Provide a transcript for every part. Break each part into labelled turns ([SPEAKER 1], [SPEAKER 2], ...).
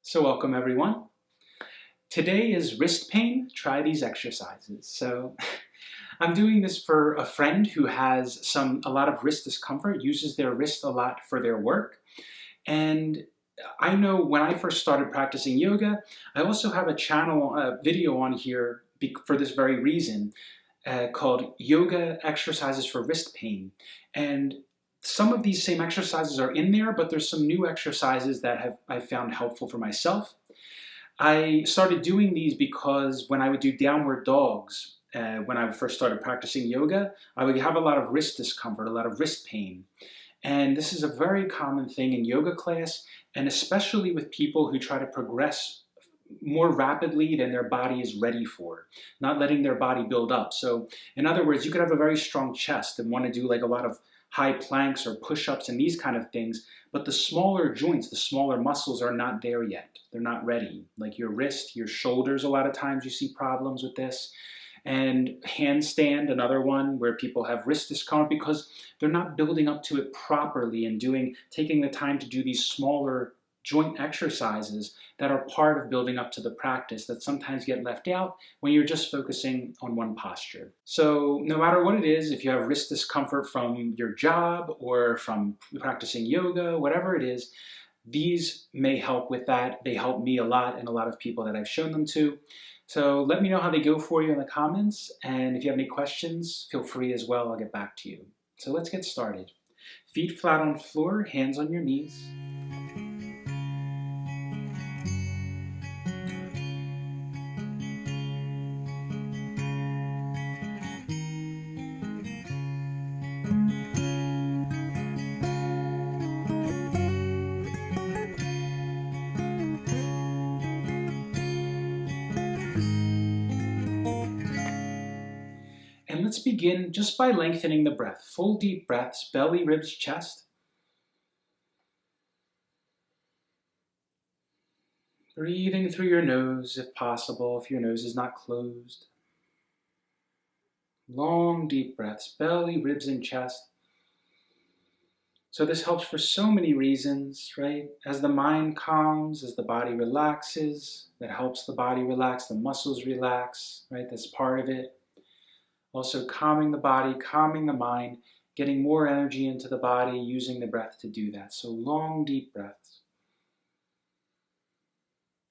[SPEAKER 1] So welcome everyone. Today is wrist pain. Try these exercises. So I'm doing this for a friend who has a lot of wrist discomfort, uses their wrist a lot for their work. And I know when I first started practicing yoga, I also have a channel, a video on here for this very reason called Yoga Exercises for Wrist Pain. And some of these same exercises are in there, but there's some new exercises that I found helpful for myself. I started doing these because when I would do downward dogs, when I first started practicing yoga, I would have a lot of wrist discomfort, a lot of wrist pain. And this is a very common thing in yoga class, and especially with people who try to progress more rapidly than their body is ready for, not letting their body build up. So in other words, you could have a very strong chest and want to do like a lot of high planks or push-ups and these kind of things, but the smaller joints, the smaller muscles are not there yet. They're not ready. Like your wrist, your shoulders, a lot of times you see problems with this. And handstand, another one where people have wrist discomfort because they're not building up to it properly and taking the time to do these smaller joint exercises that are part of building up to the practice that sometimes get left out when you're just focusing on one posture. So no matter what it is, if you have wrist discomfort from your job or from practicing yoga, whatever it is, these may help with that. They help me a lot and a lot of people that I've shown them to. So let me know how they go for you in the comments, and if you have any questions, feel free as well. I'll get back to you. So let's get started. Feet flat on the floor, hands on your knees. And let's begin just by lengthening the breath. Full deep breaths, belly, ribs, chest. Breathing through your nose if possible, if your nose is not closed. Long deep breaths, belly, ribs, and chest. So this helps for so many reasons, right? As the mind calms, as the body relaxes, that helps the body relax, the muscles relax, right? That's part of it. Also calming the body, calming the mind, getting more energy into the body, using the breath to do that. So long, deep breaths.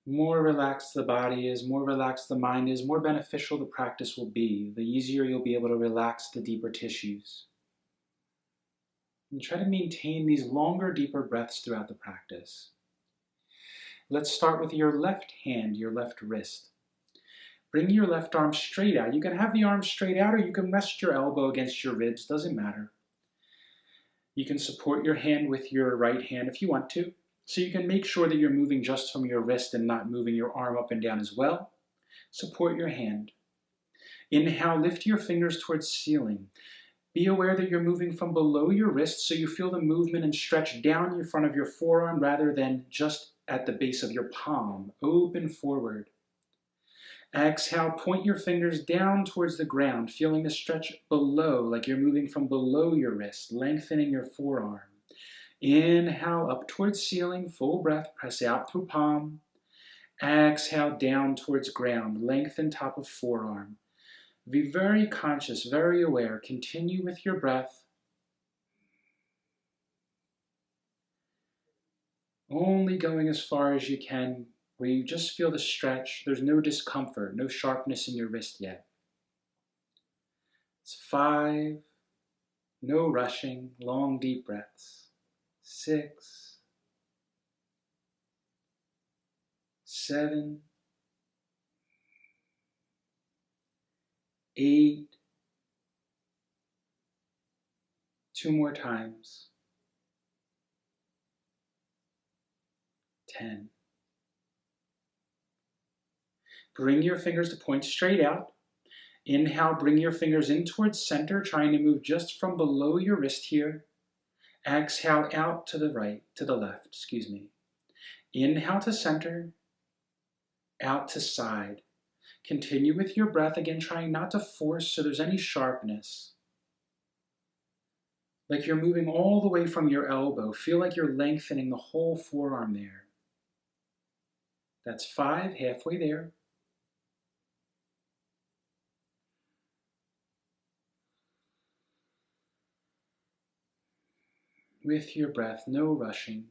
[SPEAKER 1] More relaxed the body is, more relaxed the mind is, more beneficial the practice will be. The easier you'll be able to relax the deeper tissues. And try to maintain these longer, deeper breaths throughout the practice. Let's start with your left hand, your left wrist. Bring your left arm straight out. You can have the arm straight out, or you can rest your elbow against your ribs, doesn't matter. You can support your hand with your right hand if you want to, so you can make sure that you're moving just from your wrist and not moving your arm up and down as well. Support your hand. Inhale, lift your fingers towards ceiling. Be aware that you're moving from below your wrist, so you feel the movement and stretch down in front of your forearm rather than just at the base of your palm. Open forward. Exhale, point your fingers down towards the ground, feeling the stretch below, like you're moving from below your wrist, lengthening your forearm. Inhale, up towards ceiling, full breath, press out through palm. Exhale, down towards ground, lengthen top of forearm. Be very conscious, very aware. Continue with your breath. Only going as far as you can, where you just feel the stretch. There's no discomfort, no sharpness in your wrist yet. It's 5, no rushing, long deep breaths. 6, 7, 8, 2 more times. 10. Bring your fingers to point straight out. Inhale, bring your fingers in towards center, trying to move just from below your wrist here. Exhale, out to the right, to the left, excuse me. Inhale to center, out to side. Continue with your breath, again, trying not to force so there's any sharpness. Like you're moving all the way from your elbow. Feel like you're lengthening the whole forearm there. That's 5, halfway there. With your breath, no rushing.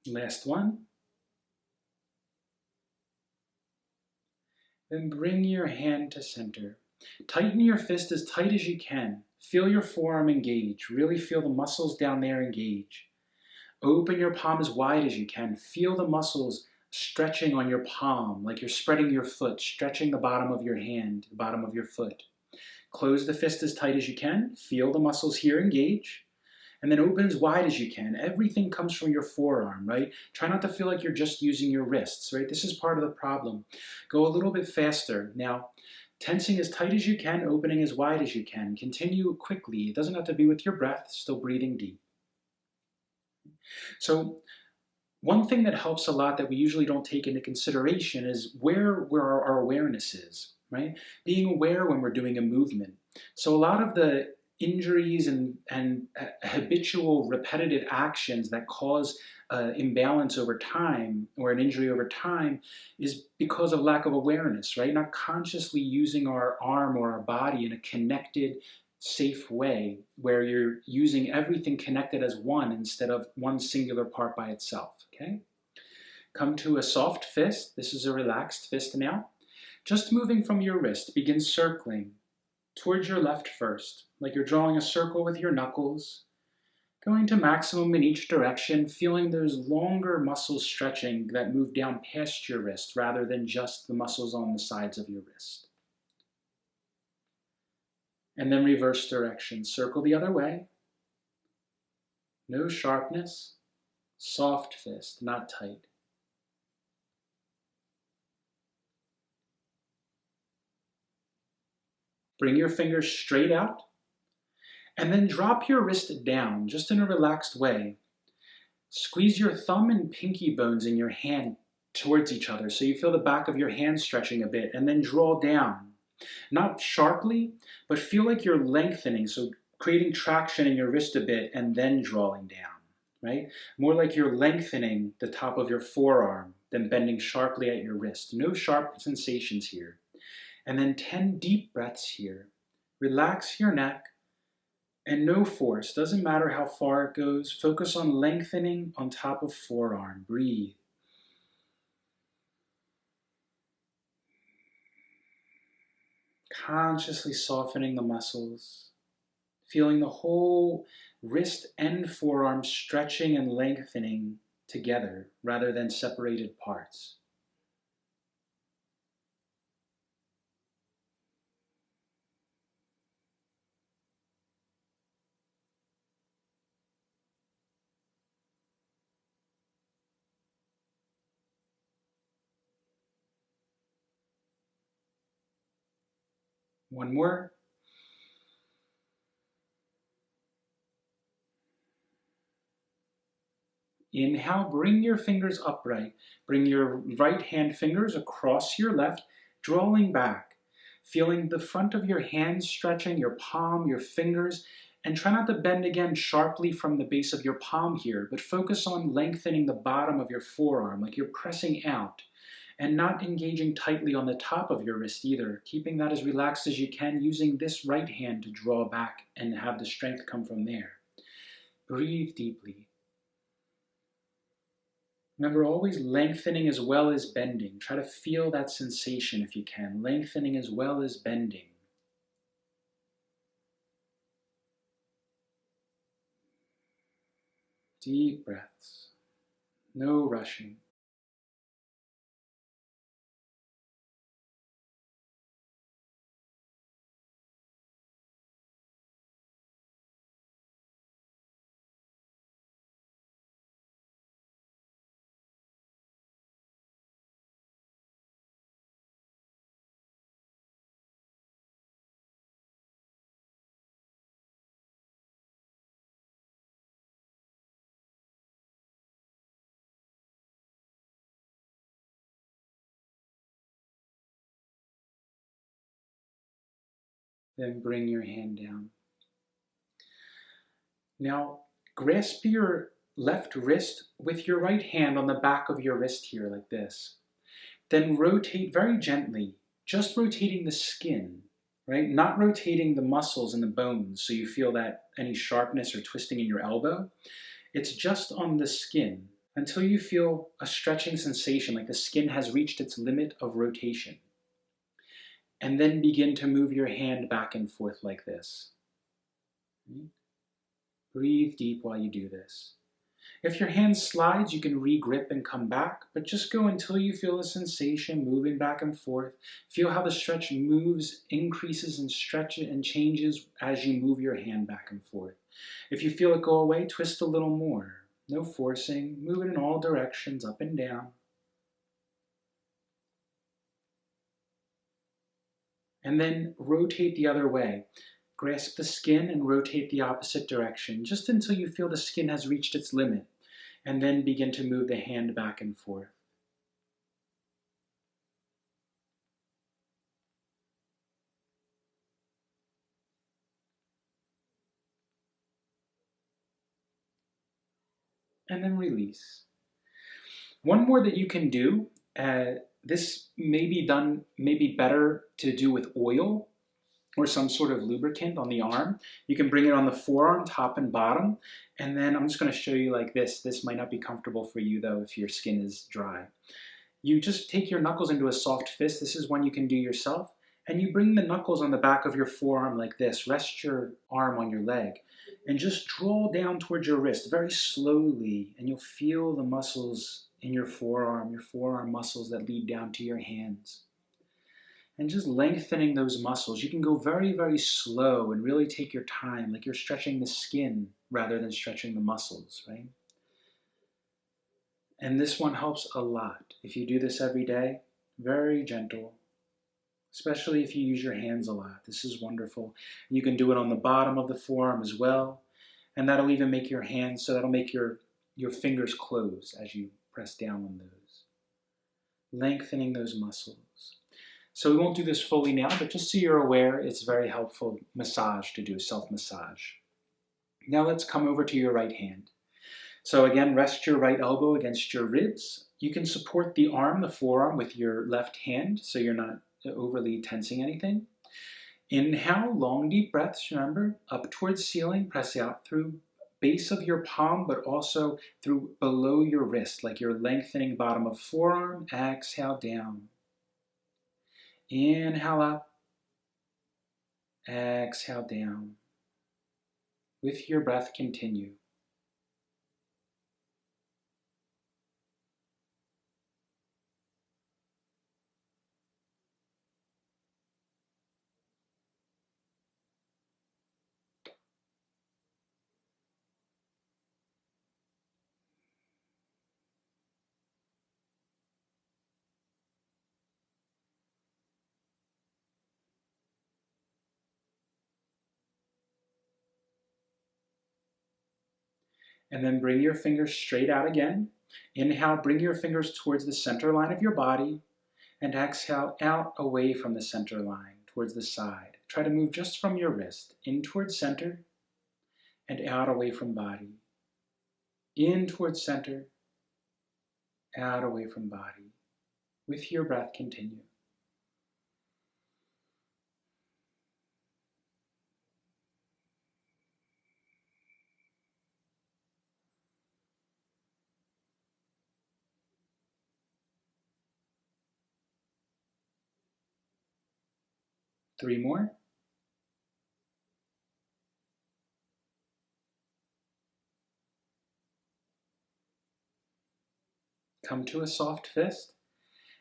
[SPEAKER 1] Last one. Then bring your hand to center. Tighten your fist as tight as you can. Feel your forearm engage. Really feel the muscles down there engage. Open your palm as wide as you can. Feel the muscles stretching on your palm, like you're spreading your foot, stretching the bottom of your hand, the bottom of your foot. Close the fist as tight as you can. Feel the muscles here engage. And then open as wide as you can. Everything comes from your forearm, right? Try not to feel like you're just using your wrists, right? This is part of the problem. Go a little bit faster. Now, tensing as tight as you can, opening as wide as you can. Continue quickly. It doesn't have to be with your breath, still breathing deep. So, one thing that helps a lot that we usually don't take into consideration is where our awareness is, right? Being aware when we're doing a movement. So a lot of the injuries and habitual repetitive actions that cause imbalance over time or an injury over time is because of lack of awareness, right? Not consciously using our arm or our body in a connected, safe way where you're using everything connected as one instead of one singular part by itself, okay? Come to a soft fist. This is a relaxed fist now. Just moving from your wrist, begin circling towards your left first, like you're drawing a circle with your knuckles, going to maximum in each direction, feeling those longer muscles stretching that move down past your wrist rather than just the muscles on the sides of your wrist. And then reverse direction, circle the other way. No sharpness, soft fist, not tight. Bring your fingers straight out, and then drop your wrist down, just in a relaxed way. Squeeze your thumb and pinky bones in your hand towards each other so you feel the back of your hand stretching a bit, and then draw down. Not sharply, but feel like you're lengthening, so creating traction in your wrist a bit and then drawing down, right? More like you're lengthening the top of your forearm than bending sharply at your wrist. No sharp sensations here. And then 10 deep breaths here. Relax your neck and no force. Doesn't matter how far it goes. Focus on lengthening on top of forearm. Breathe. Consciously softening the muscles. Feeling the whole wrist and forearm stretching and lengthening together rather than separated parts. One more. Inhale, bring your fingers upright. Bring your right hand fingers across your left, drawing back. Feeling the front of your hand stretching, your palm, your fingers, and try not to bend again sharply from the base of your palm here, but focus on lengthening the bottom of your forearm, like you're pressing out, and not engaging tightly on the top of your wrist either, keeping that as relaxed as you can, using this right hand to draw back and have the strength come from there. Breathe deeply. Remember, always lengthening as well as bending. Try to feel that sensation if you can. Lengthening as well as bending. Deep breaths. No rushing. Then bring your hand down. Now, grasp your left wrist with your right hand on the back of your wrist here, like this. Then rotate very gently, just rotating the skin, right? Not rotating the muscles and the bones so you feel that any sharpness or twisting in your elbow. It's just on the skin until you feel a stretching sensation, like the skin has reached its limit of rotation. And then begin to move your hand back and forth like this. Breathe deep while you do this. If your hand slides, you can re-grip and come back, but just go until you feel the sensation moving back and forth. Feel how the stretch moves, increases and stretches and changes as you move your hand back and forth. If you feel it go away, twist a little more. No forcing, move it in all directions, up and down. And then rotate the other way. Grasp the skin and rotate the opposite direction, just until you feel the skin has reached its limit, and then begin to move the hand back and forth. And then release. One more that you can do, this may be better to do with oil or some sort of lubricant on the arm. You can bring it on the forearm, top and bottom, and then I'm just going to show you like this. This might not be comfortable for you though if your skin is dry. You just take your knuckles into a soft fist. This is one you can do yourself. And you bring the knuckles on the back of your forearm like this. Rest your arm on your leg. And just draw down towards your wrist very slowly. And you'll feel the muscles in your forearm muscles that lead down to your hands. And just lengthening those muscles. You can go very, very slow and really take your time, like you're stretching the skin rather than stretching the muscles, right? And this one helps a lot. If you do this every day, very gentle, especially if you use your hands a lot. This is wonderful. You can do it on the bottom of the forearm as well. And that'll even make your hands, so that'll make your fingers close as you press down on those. Lengthening those muscles. So we won't do this fully now, but just so you're aware, it's very helpful massage to do, self-massage. Now let's come over to your right hand. So again, rest your right elbow against your ribs. You can support the arm, the forearm, with your left hand so you're not overly tensing anything. Inhale, long deep breaths, remember, up towards ceiling, press out through base of your palm, but also through below your wrist, like you're lengthening bottom of forearm. Exhale down. Inhale up. Exhale down. With your breath, continue. And then bring your fingers straight out again. Inhale, bring your fingers towards the center line of your body. And exhale out away from the center line, towards the side. Try to move just from your wrist, in towards center, and out away from body. In towards center, out away from body. With your breath, continue. Three more. Come to a soft fist.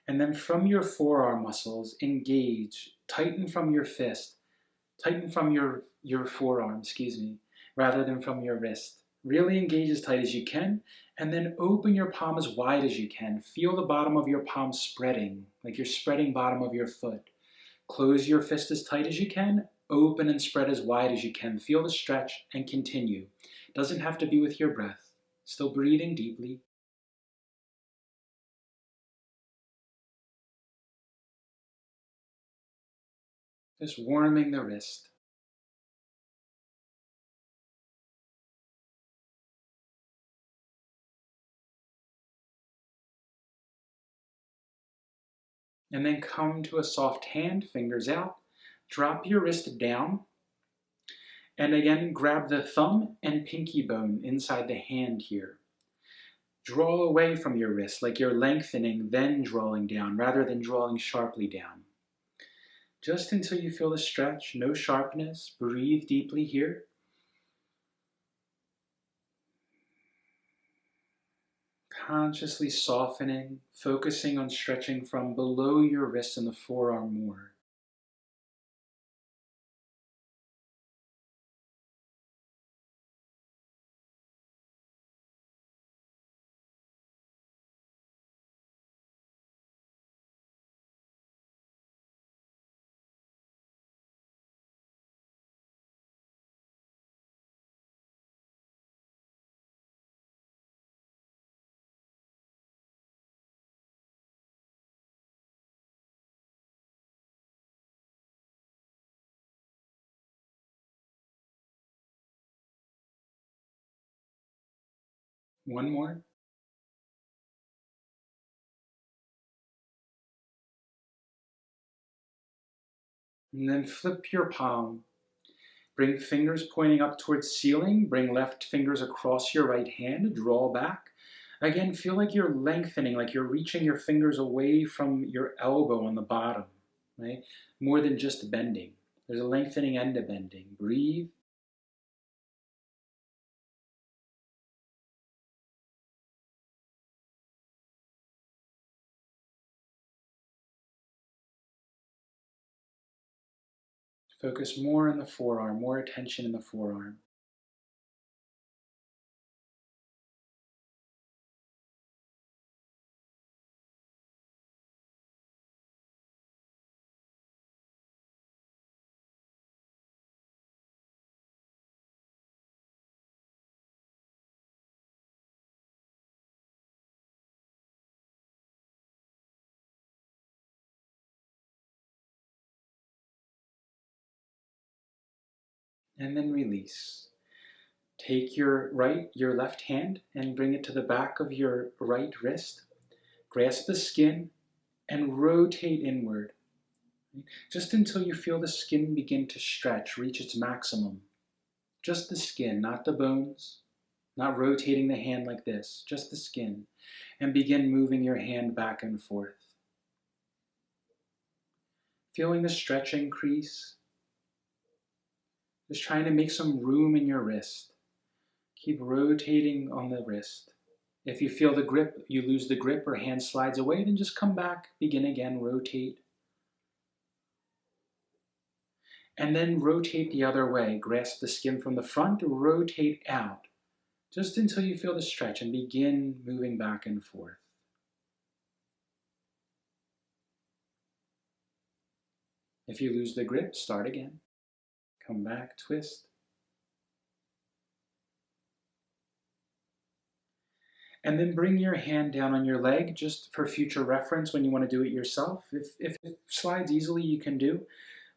[SPEAKER 1] And then from your forearm muscles, engage. Tighten from your fist. Tighten from your forearm, rather than from your wrist. Really engage as tight as you can, and then open your palm as wide as you can. Feel the bottom of your palm spreading, like you're spreading bottom of your foot. Close your fist as tight as you can, open and spread as wide as you can. Feel the stretch and continue. Doesn't have to be with your breath. Still breathing deeply. Just warming the wrist. And then come to a soft hand, fingers out. Drop your wrist down. And again, grab the thumb and pinky bone inside the hand here. Draw away from your wrist like you're lengthening, then drawing down, rather than drawing sharply down. Just until you feel the stretch, no sharpness. Breathe deeply here. Consciously softening, focusing on stretching from below your wrist and the forearm more. One more. And then flip your palm. Bring fingers pointing up towards ceiling. Bring left fingers across your right hand. Draw back. Again, feel like you're lengthening, like you're reaching your fingers away from your elbow on the bottom, right? More than just bending. There's a lengthening and a bending. Breathe. Focus more on the forearm, more attention in the forearm. And then release. Take your left hand and bring it to the back of your right wrist. Grasp the skin and rotate inward. Just until you feel the skin begin to stretch, reach its maximum. Just the skin, not the bones, not rotating the hand like this, just the skin. And begin moving your hand back and forth. Feeling the stretch increase. Just trying to make some room in your wrist. Keep rotating on the wrist. If you feel the grip, you lose the grip or hand slides away, then just come back, begin again, rotate. And then rotate the other way. Grasp the skin from the front, rotate out. Just until you feel the stretch and begin moving back and forth. If you lose the grip, start again. Come back, twist. And then bring your hand down on your leg just for future reference when you want to do it yourself. If it slides easily, you can do.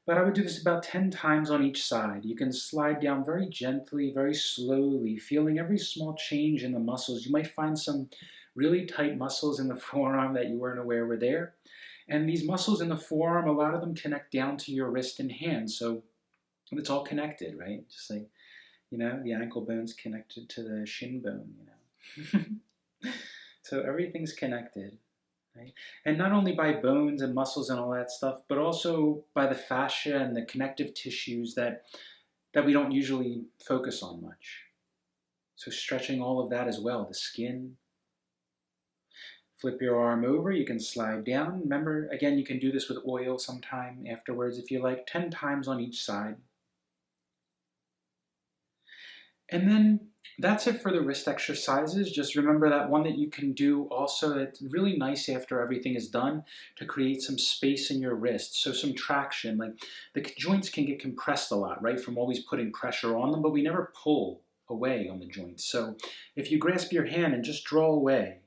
[SPEAKER 1] But I would do this about 10 times on each side. You can slide down very gently, very slowly, feeling every small change in the muscles. You might find some really tight muscles in the forearm that you weren't aware were there. And these muscles in the forearm, a lot of them connect down to your wrist and hand. So it's all connected, right? Just like, the ankle bone's connected to the shin bone, So everything's connected. Right? And not only by bones and muscles and all that stuff, but also by the fascia and the connective tissues that we don't usually focus on much. So stretching all of that as well, the skin. Flip your arm over, you can slide down. Remember, again, you can do this with oil sometime afterwards if you like, 10 times on each side. And then that's it for the wrist exercises. Just remember that one that you can do also, it's really nice after everything is done to create some space in your wrist. So some traction, like the joints can get compressed a lot, right? From always putting pressure on them, but we never pull away on the joints. So if you grasp your hand and just draw away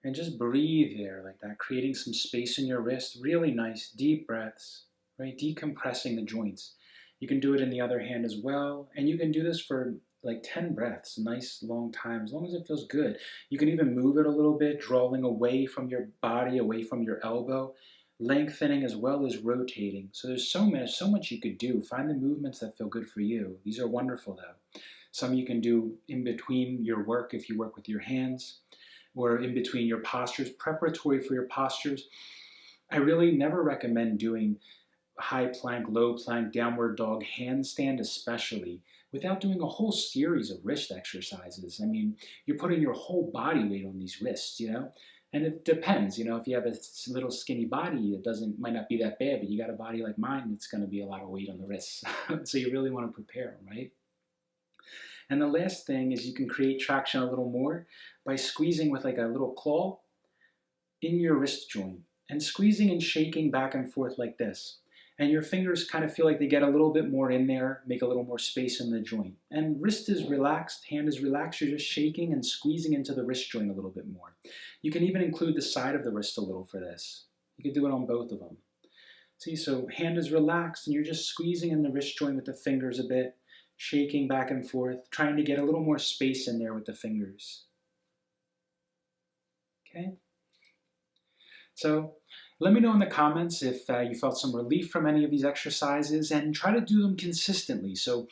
[SPEAKER 1] and just breathe there like that, creating some space in your wrist, really nice, deep breaths, right? Decompressing the joints. You can do it in the other hand as well. And you can do this for like 10 breaths, nice long time, as long as it feels good. You can even move it a little bit, drawing away from your body, away from your elbow, lengthening as well as rotating. So there's so much you could do. Find the movements that feel good for you. These are wonderful though. Some you can do in between your work if you work with your hands, or in between your postures, preparatory for your postures. I really never recommend doing high plank, low plank, downward dog, handstand especially, without doing a whole series of wrist exercises. I mean, you're putting your whole body weight on these wrists, you know? And it depends, you know, if you have a little skinny body, might not be that bad, but you got a body like mine, it's going to be a lot of weight on the wrists. So you really want to prepare, right? And the last thing is you can create traction a little more by squeezing with like a little claw in your wrist joint and squeezing and shaking back and forth like this. And your fingers kind of feel like they get a little bit more in there, make a little more space in the joint. And wrist is relaxed, hand is relaxed, you're just shaking and squeezing into the wrist joint a little bit more. You can even include the side of the wrist a little for this. You could do it on both of them. See, so hand is relaxed and you're just squeezing in the wrist joint with the fingers a bit, shaking back and forth, trying to get a little more space in there with the fingers. Okay? So let me know in the comments if you felt some relief from any of these exercises, and try to do them consistently. So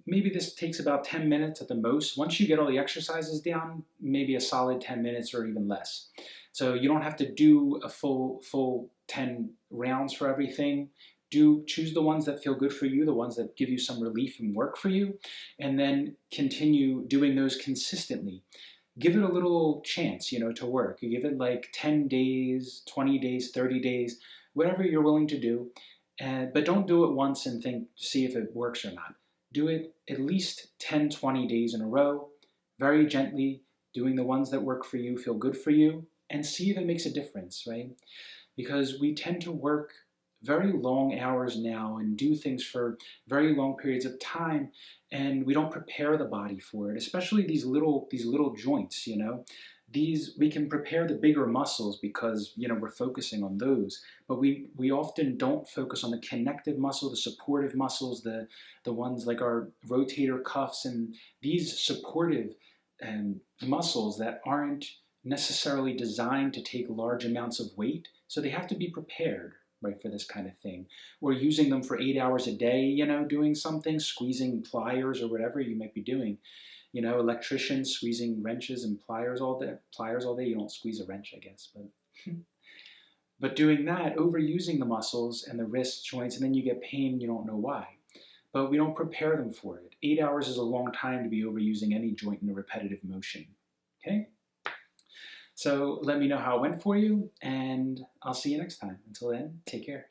[SPEAKER 1] maybe this takes about 10 minutes at the most. Once you get all the exercises down, maybe a solid 10 minutes or even less. So you don't have to do a full 10 rounds for everything. Choose the ones that feel good for you, the ones that give you some relief and work for you, and then continue doing those consistently. Give it a little chance, you know, to work. You give it like 10 days, 20 days, 30 days, whatever you're willing to do. But don't do it once and see if it works or not. Do it at least 10, 20 days in a row, very gently, doing the ones that work for you, feel good for you, and see if it makes a difference, right? Because we tend to work very long hours now and do things for very long periods of time, and we don't prepare the body for it, especially these little joints, you know. We can prepare the bigger muscles because, you know, we're focusing on those, but we often don't focus on the connective muscle, the supportive muscles, the ones like our rotator cuffs, and these supportive muscles that aren't necessarily designed to take large amounts of weight, so they have to be prepared, right, for this kind of thing. Or using them for 8 hours a day, you know, doing something, squeezing pliers or whatever you might be doing. You know, electricians squeezing wrenches and pliers all day. You don't squeeze a wrench, I guess, but doing that, overusing the muscles and the wrist joints, and then you get pain and you don't know why. But we don't prepare them for it. 8 hours is a long time to be overusing any joint in a repetitive motion. Okay? So let me know how it went for you, and I'll see you next time. Until then, take care.